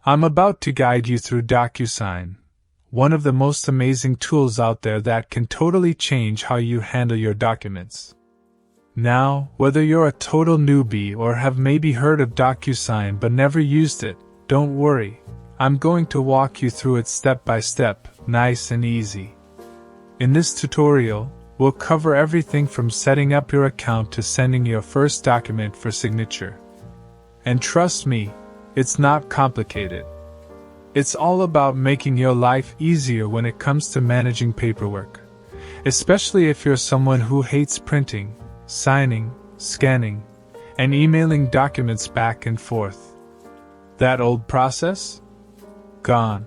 I'm about to guide you through DocuSign, one of the most amazing tools out there that can totally change how you handle your documents. Now, whether you're a total newbie or have maybe heard of DocuSign but never used it, don't worry. I'm going to walk you through it step by step, nice and easy. In this tutorial, we'll cover everything from setting up your account to sending your first document for signature. And trust me, it's not complicated. It's all about making your life easier when it comes to managing paperwork, especially if you're someone who hates printing, signing, scanning, and emailing documents back and forth. That old process? Gone.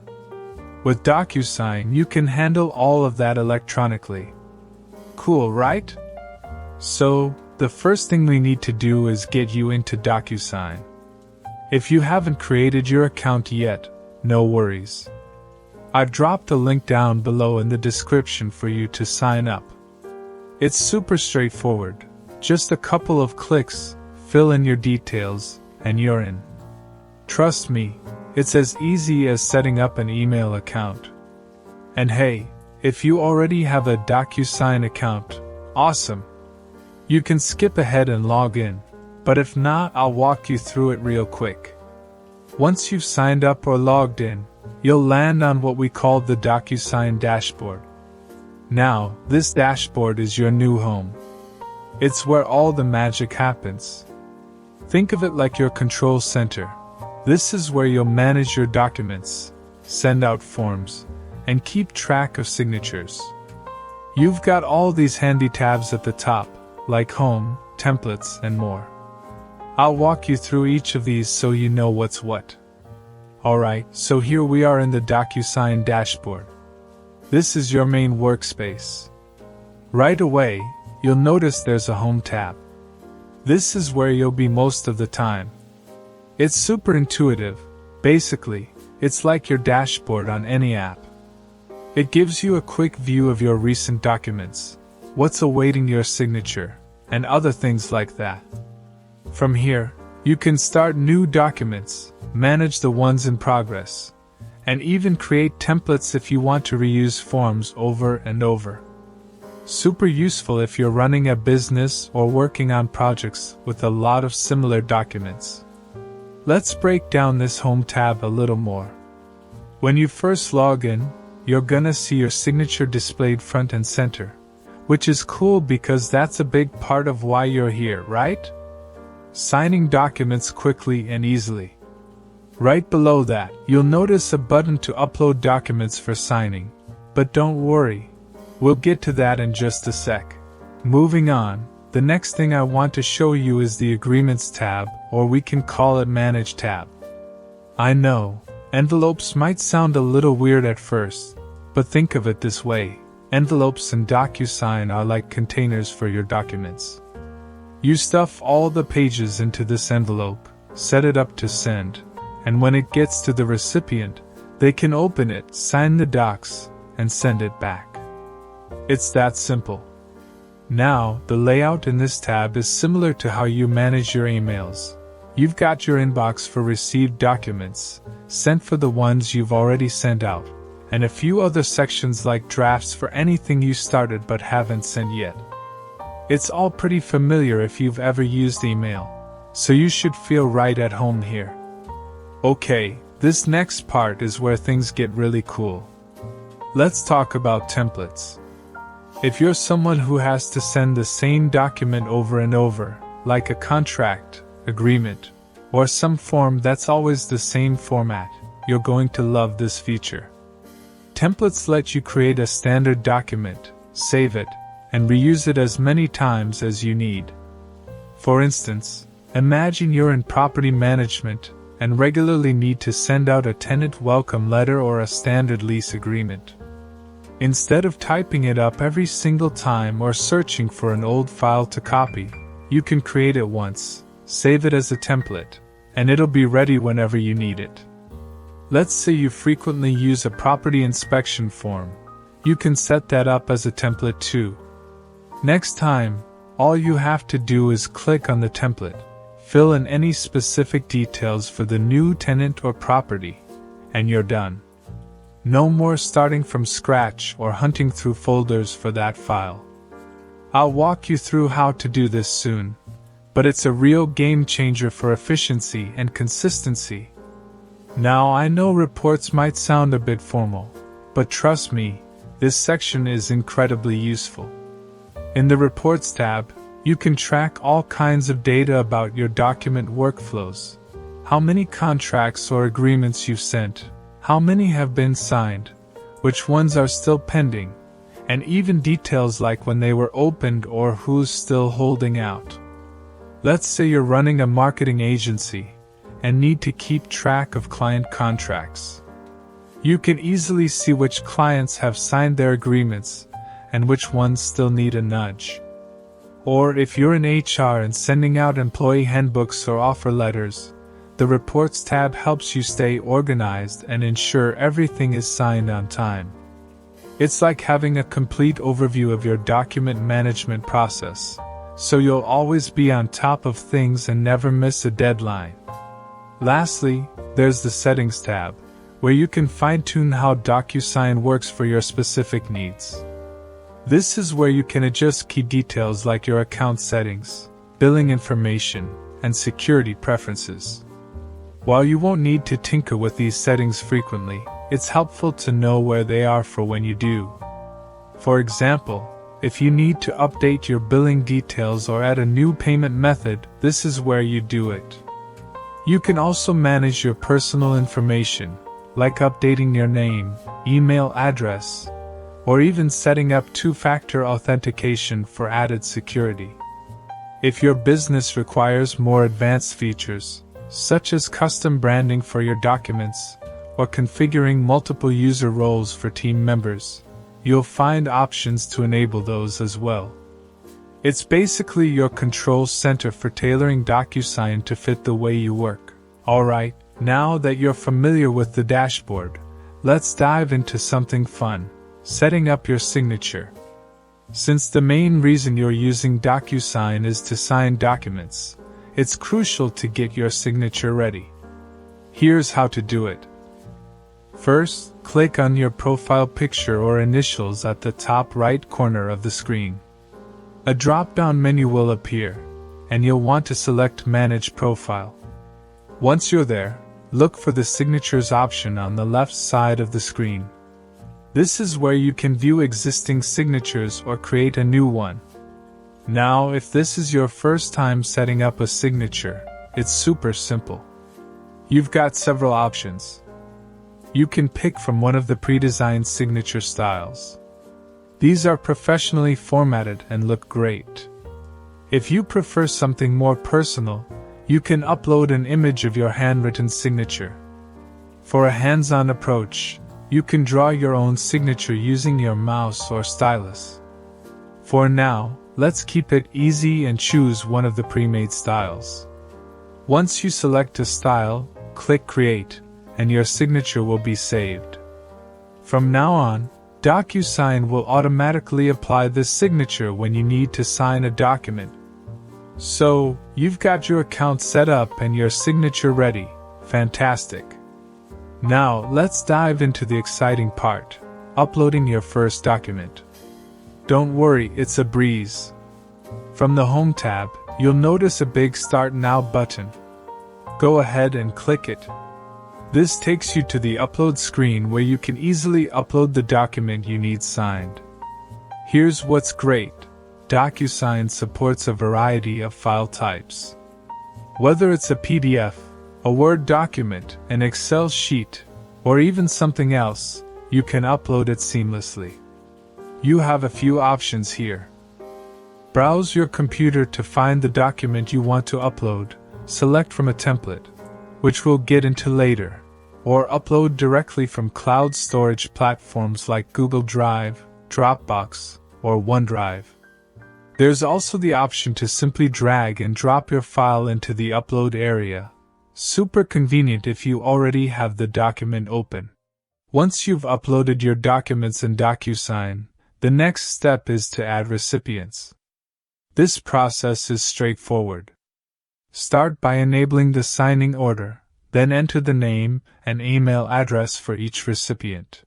With DocuSign, you can handle all of that electronically. Cool, right? So, the first thing we need to do is get you into DocuSign. If you haven't created your account yet, no worries. I've dropped a link down below in the description for you to sign up. It's super straightforward. Just a couple of clicks, fill in your details, and you're in. Trust me, it's as easy as setting up an email account. And hey, if you already have a DocuSign account, awesome! You can skip ahead and log in, but if not, I'll walk you through it real quick. Once you've signed up or logged in, you'll land on what we call the DocuSign dashboard. Now, this dashboard is your new home. It's where all the magic happens. Think of it like your control center. This is where you'll manage your documents, send out forms, and keep track of signatures. You've got all these handy tabs at the top, like Home, Templates, and more. I'll walk you through each of these so you know what's what. Alright, so here we are in the DocuSign dashboard. This is your main workspace. Right away, you'll notice there's a Home tab. This is where you'll be most of the time. It's super intuitive. Basically, it's like your dashboard on any app. It gives you a quick view of your recent documents, what's awaiting your signature, and other things like that. From here, you can start new documents, manage the ones in progress, and even create templates if you want to reuse forms over and over. Super useful if you're running a business or working on projects with a lot of similar documents. Let's break down this Home tab a little more. When you first log in, you're gonna see your signature displayed front and center, which is cool because that's a big part of why you're here, right? Signing documents quickly and easily. Right below that, you'll notice a button to upload documents for signing. But don't worry, we'll get to that in just a sec. Moving on, the next thing I want to show you is the Agreements tab, or we can call it Manage tab. I know, envelopes might sound a little weird at first, but think of it this way. Envelopes in DocuSign are like containers for your documents. You stuff all the pages into this envelope, set it up to send, and when it gets to the recipient, they can open it, sign the docs, and send it back. It's that simple. Now, the layout in this tab is similar to how you manage your emails. You've got your inbox for received documents, sent for the ones you've already sent out, and a few other sections like drafts for anything you started but haven't sent yet. It's all pretty familiar if you've ever used email, so you should feel right at home here. Okay, this next part is where things get really cool. Let's talk about templates. If you're someone who has to send the same document over and over, like a contract, agreement, or some form that's always the same format, you're going to love this feature. Templates let you create a standard document, save it, and reuse it as many times as you need. For instance, imagine you're in property management and regularly need to send out a tenant welcome letter or a standard lease agreement. Instead of typing it up every single time or searching for an old file to copy, you can create it once, save it as a template, and it'll be ready whenever you need it. Let's say you frequently use a property inspection form. You can set that up as a template too. Next time, all you have to do is click on the template, fill in any specific details for the new tenant or property, and you're done. No more starting from scratch or hunting through folders for that file. I'll walk you through how to do this soon, but it's a real game changer for efficiency and consistency. Now, I know reports might sound a bit formal, but trust me, this section is incredibly useful. In the Reports tab, you can track all kinds of data about your document workflows. How many contracts or agreements you've sent, how many have been signed, which ones are still pending, and even details like when they were opened or who's still holding out. Let's say you're running a marketing agency and need to keep track of client contracts. You can easily see which clients have signed their agreements and which ones still need a nudge. Or if you're in HR and sending out employee handbooks or offer letters, the Reports tab helps you stay organized and ensure everything is signed on time. It's like having a complete overview of your document management process, so you'll always be on top of things and never miss a deadline. Lastly, there's the Settings tab, where you can fine-tune how DocuSign works for your specific needs. This is where you can adjust key details like your account settings, billing information, and security preferences. While you won't need to tinker with these settings frequently, it's helpful to know where they are for when you do. For example, if you need to update your billing details or add a new payment method, this is where you do it. You can also manage your personal information, like updating your name, email address, or even setting up two-factor authentication for added security. If your business requires more advanced features, such as custom branding for your documents, or configuring multiple user roles for team members, you'll find options to enable those as well. It's basically your control center for tailoring DocuSign to fit the way you work. Alright, now that you're familiar with the dashboard, let's dive into something fun: setting up your signature. Since the main reason you're using DocuSign is to sign documents, it's crucial to get your signature ready. Here's how to do it. First, click on your profile picture or initials at the top right corner of the screen. A drop-down menu will appear, and you'll want to select Manage Profile. Once you're there, look for the Signatures option on the left side of the screen. This is where you can view existing signatures or create a new one. Now, if this is your first time setting up a signature, it's super simple. You've got several options. You can pick from one of the pre-designed signature styles. These are professionally formatted and look great. If you prefer something more personal, you can upload an image of your handwritten signature. For a hands-on approach, you can draw your own signature using your mouse or stylus. For now, let's keep it easy and choose one of the pre-made styles. Once you select a style, click Create, and your signature will be saved. From now on, DocuSign will automatically apply this signature when you need to sign a document. So, you've got your account set up and your signature ready. Fantastic. Now, let's dive into the exciting part: uploading your first document. Don't worry, it's a breeze. From the Home tab, you'll notice a big Start Now button. Go ahead and click it. This takes you to the upload screen where you can easily upload the document you need signed. Here's what's great: DocuSign supports a variety of file types. Whether it's a PDF, a Word document, an Excel sheet, or even something else, you can upload it seamlessly. You have a few options here. Browse your computer to find the document you want to upload, select from a template, which we'll get into later, or upload directly from cloud storage platforms like Google Drive, Dropbox, or OneDrive. There's also the option to simply drag and drop your file into the upload area. Super convenient if you already have the document open. Once you've uploaded your documents in DocuSign, the next step is to add recipients. This process is straightforward. Start by enabling the signing order, Then enter the name and email address for each recipient.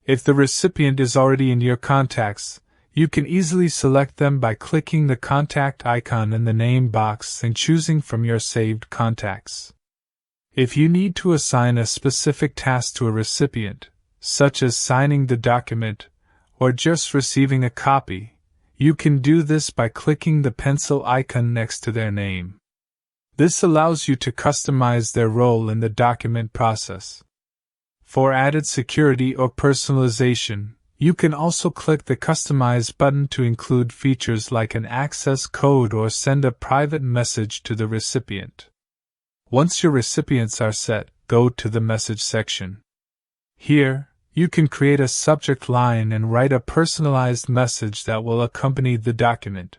If the recipient is already in your contacts, you can easily select them by clicking the contact icon in the name box and choosing from your saved contacts. If you need to assign a specific task to a recipient, such as signing the document or just receiving a copy, you can do this by clicking the pencil icon next to their name. This allows you to customize their role in the document process. For added security or personalization, you can also click the Customize button to include features like an access code or send a private message to the recipient. Once your recipients are set, go to the Message section. Here, you can create a subject line and write a personalized message that will accompany the document.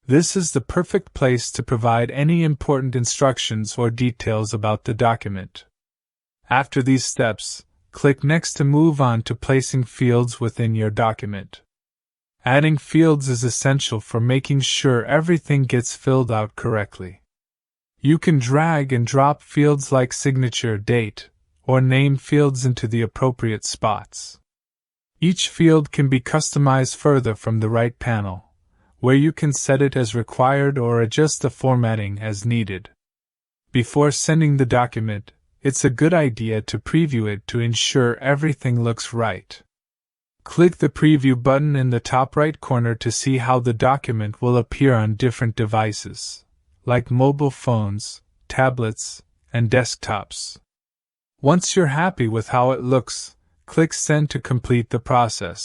This is the perfect place to provide any important instructions or details about the document. After these steps, click Next to move on to placing fields within your document. Adding fields is essential for making sure everything gets filled out correctly. You can drag and drop fields like signature, date, or name fields into the appropriate spots. Each field can be customized further from the right panel, where you can set it as required or adjust the formatting as needed. Before sending the document, it's a good idea to preview it to ensure everything looks right. Click the Preview button in the top right corner to see how the document will appear on different devices, like mobile phones, tablets, and desktops. Once you're happy with how it looks, click Send to complete the process.